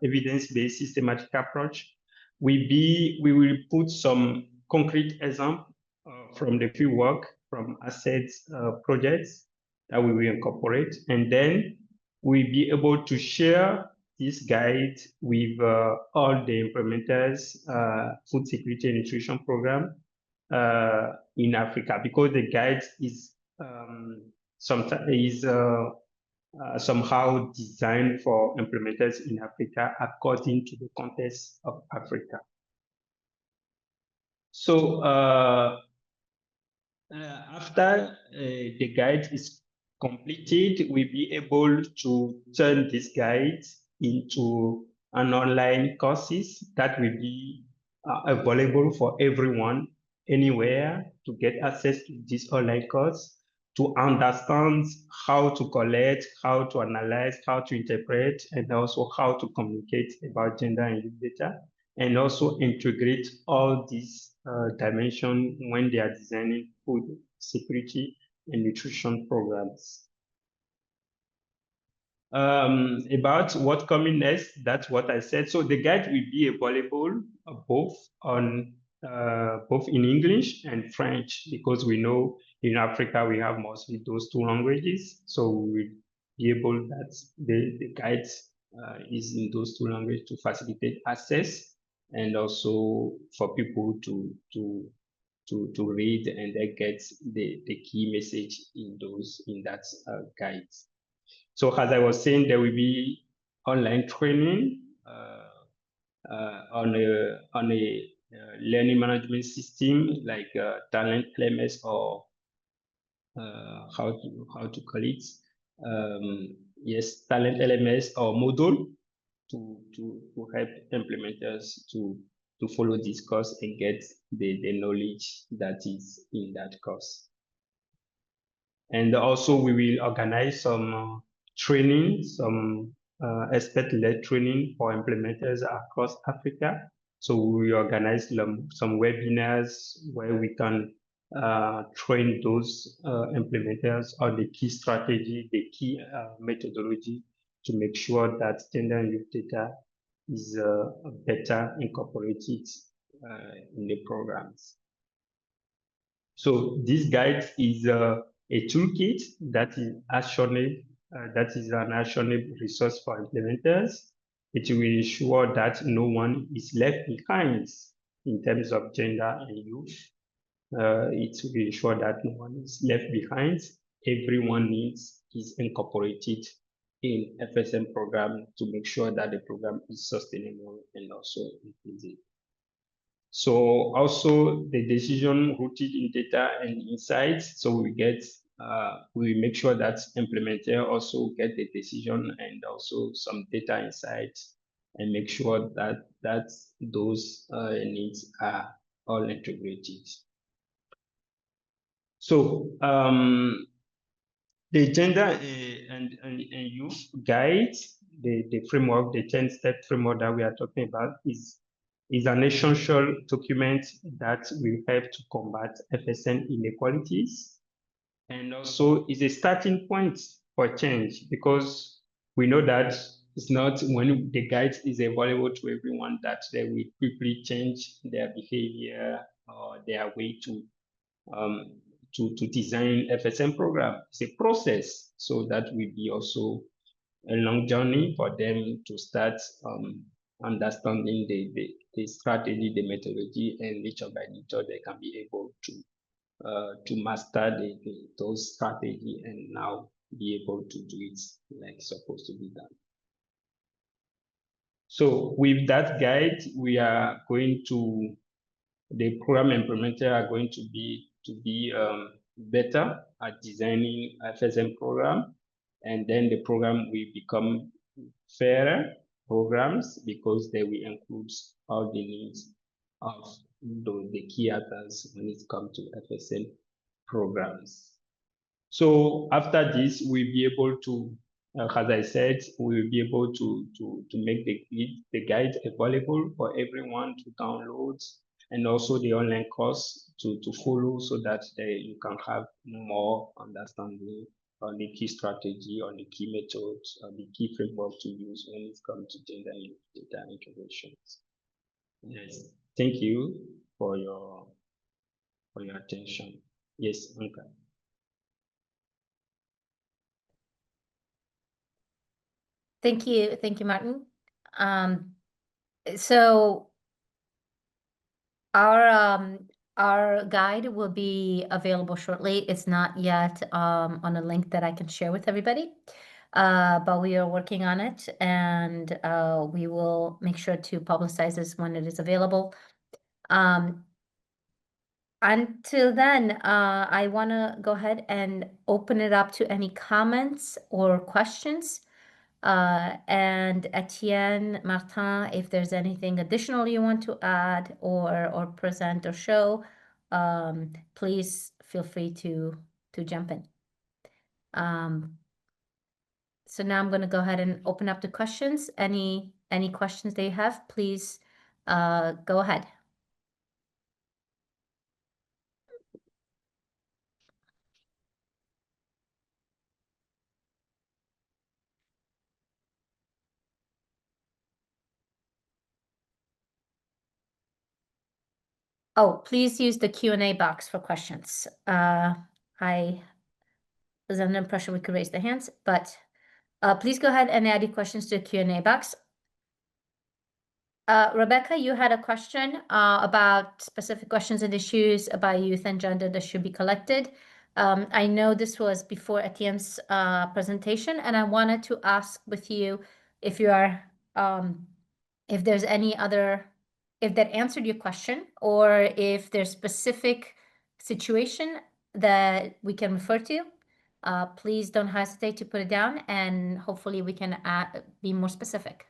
evidence-based systematic approach, we will put some concrete example from the fieldwork, from assets projects that we will incorporate, and then we'll be able to share this guide with all the implementers, food security and nutrition program in Africa, because the guide is somehow designed for implementers in Africa according to the context of Africa. So after the guide is completed, we'll be able to turn this guide into an online courses that will be available for everyone anywhere to get access to this online course, to understand how to collect, how to analyze, how to interpret, and also how to communicate about gender and youth data, and also integrate all these dimensions when they are designing food security and nutrition programs. About what coming next, that's what I said. So the guide will be available both in English and French, because we know in Africa we have mostly those two languages. So we will be able that the guide is in those two languages to facilitate access, and also for people to read and then get the key message in that guide. So as I was saying, there will be online training on a learning management system like Talent LMS, or how to call it? Yes, Talent LMS or Moodle, to help implementers to follow this course and get the knowledge that is in that course. And also we will organize some training, some expert-led training for implementers across Africa. So we organize some webinars where we can train those implementers on the key strategy, the key methodology, to make sure that gender and youth data is better incorporated in the programs. So this guide is a toolkit that is actionable, that is an actionable resource for implementers. It will ensure that no one is left behind in terms of gender and youth. It will ensure that no one is left behind. Everyone needs is incorporated in FSM program to make sure that the program is sustainable and also inclusive. So also the decision rooted in data and insights. So we make sure that implementer also get the decision and also some data insights, and make sure that those needs are all integrated. So the gender and youth guide, the framework, the 10-step framework that we are talking about is an essential document that will help to combat FSM inequalities, and also is a starting point for change, because we know that it's not when the guide is available to everyone that they will quickly change their behavior or their way to design FSM program. It's a process, so that will be also a long journey for them to start understanding the strategy, the methodology, and little by little they can be able to master those strategy and now be able to do it like it's supposed to be done. So with that guide, we are going to, the program implementer are going to be better at designing FSM program, and then the program will become fairer programs, because they will include all the needs of the key actors when it comes to FSM programs. So after this, we'll be able to, as I said, we will be able to make the guide available for everyone to download and also the online course to follow so that you can have more understanding on the key strategy, on the key methods, on the key framework to use when it comes to gender and youth data integrations. Yes, thank you for your attention. Yes, Anka. Thank you, Martin. So our guide will be available shortly. It's not yet on a link that I can share with everybody, but we are working on it, and we will make sure to publicize this when it is available. Until then, I want to go ahead and open it up to any comments or questions. And Etienne, Martin, if there's anything additional you want to add or present or show, please feel free to jump in. So now I'm going to go ahead and open up the questions. Any questions that you have, please go ahead. Oh, please use the Q&A box for questions. I was under the impression we could raise the hands, but please go ahead and add your questions to the Q&A box. Rebecca, you had a question about specific questions and issues about youth and gender that should be collected. I know this was before Etienne's presentation, and I wanted to ask with you if you are, if there's any other, if that answered your question, or if there's specific situation that we can refer to. Please don't hesitate to put it down, and hopefully we can be more specific.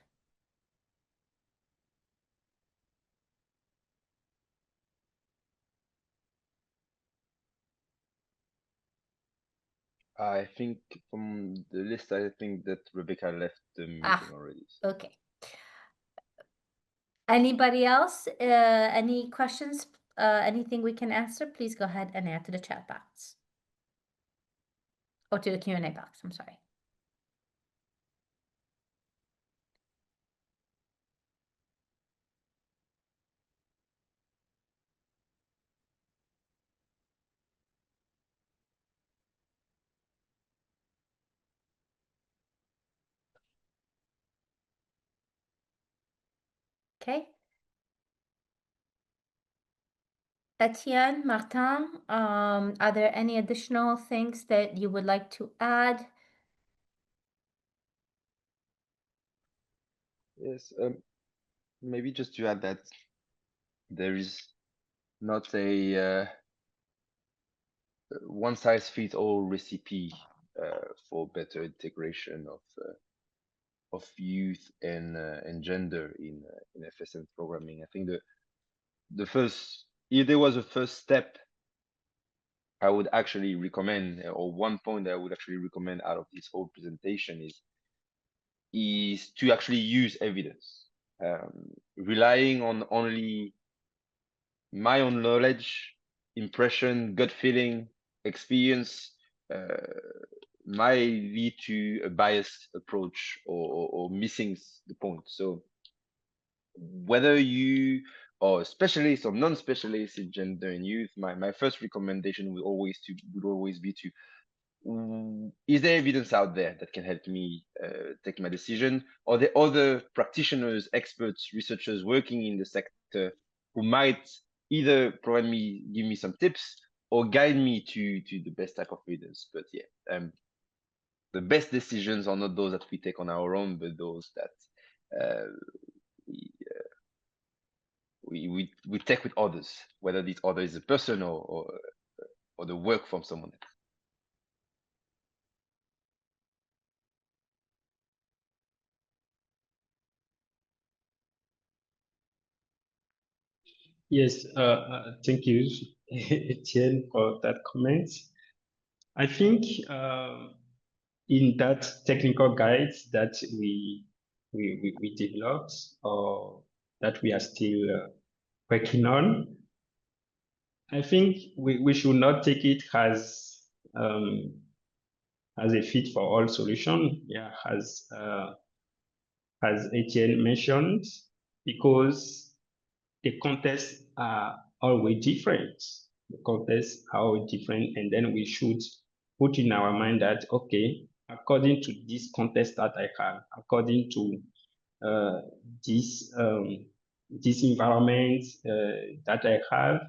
I think from the list, I think that Rebecca left the meeting already. So. Okay. Anybody else? Any questions? Anything we can answer? Please go ahead and add to the chat box. Or to the Q&A box, I'm sorry. Okay. Etienne, Martin, are there any additional things that you would like to add? Yes, maybe just to add that there is not a one-size-fits-all recipe for better integration of youth and gender in FSM programming. I think the first, if there was a first step, I would actually recommend, or one point that I would actually recommend out of this whole presentation is to actually use evidence. Relying on only my own knowledge, impression, gut feeling, experience might lead to a biased approach or missing the point. So whether you are specialist or non-specialist in gender and youth, my first recommendation would always be to is there evidence out there that can help me take my decision? Are there other practitioners, experts, researchers working in the sector who might either give me some tips or guide me to the best type of evidence? But yeah, the best decisions are not those that we take on our own, but those that we take with others, whether this other is a person or the work from someone else. Yes, thank you, Etienne, for that comment. I think in that technical guide that we developed, or that we are still working on. I think we should not take it as a fit for all solution. Yeah, as Etienne mentioned, because the contexts are always different. The contexts are always different, and then we should put in our mind that, okay, according to this context that I have, according to this environment that I have,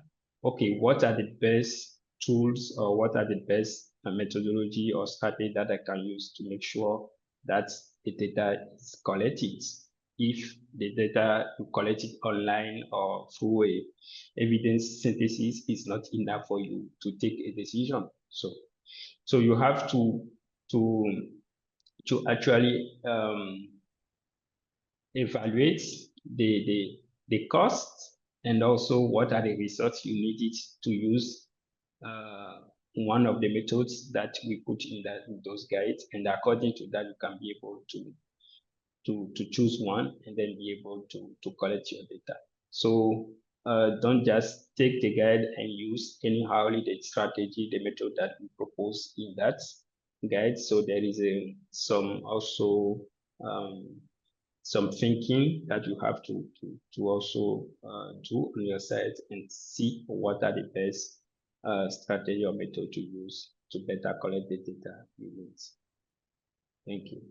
okay, what are the best tools or what are the best methodology or strategy that I can use to make sure that the data is collected. If the data you collect it online or through a evidence synthesis is not enough for you to take a decision. So you have to actually evaluate the cost and also what are the results you needed to use one of the methods that we put in those guides, and according to that you can be able to choose one and then be able to collect your data. So don't just take the guide and use anyhow the strategy, the method that we propose in that guide. So there is some thinking that you have to also do on your side and see what are the best strategy or method to use to better collect the data you need. Thank you.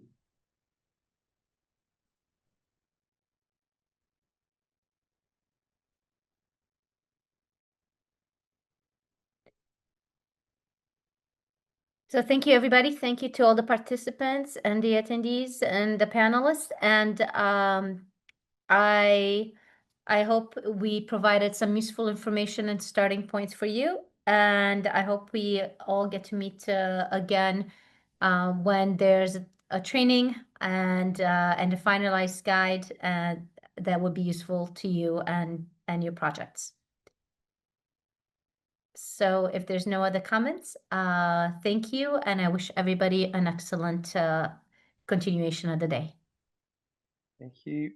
So thank you, everybody. Thank you to all the participants and the attendees and the panelists. And I hope we provided some useful information and starting points for you. And I hope we all get to meet again when there's a training and a finalized guide that would be useful to you and your projects. So if there's no other comments, thank you, and I wish everybody an excellent continuation of the day. Thank you.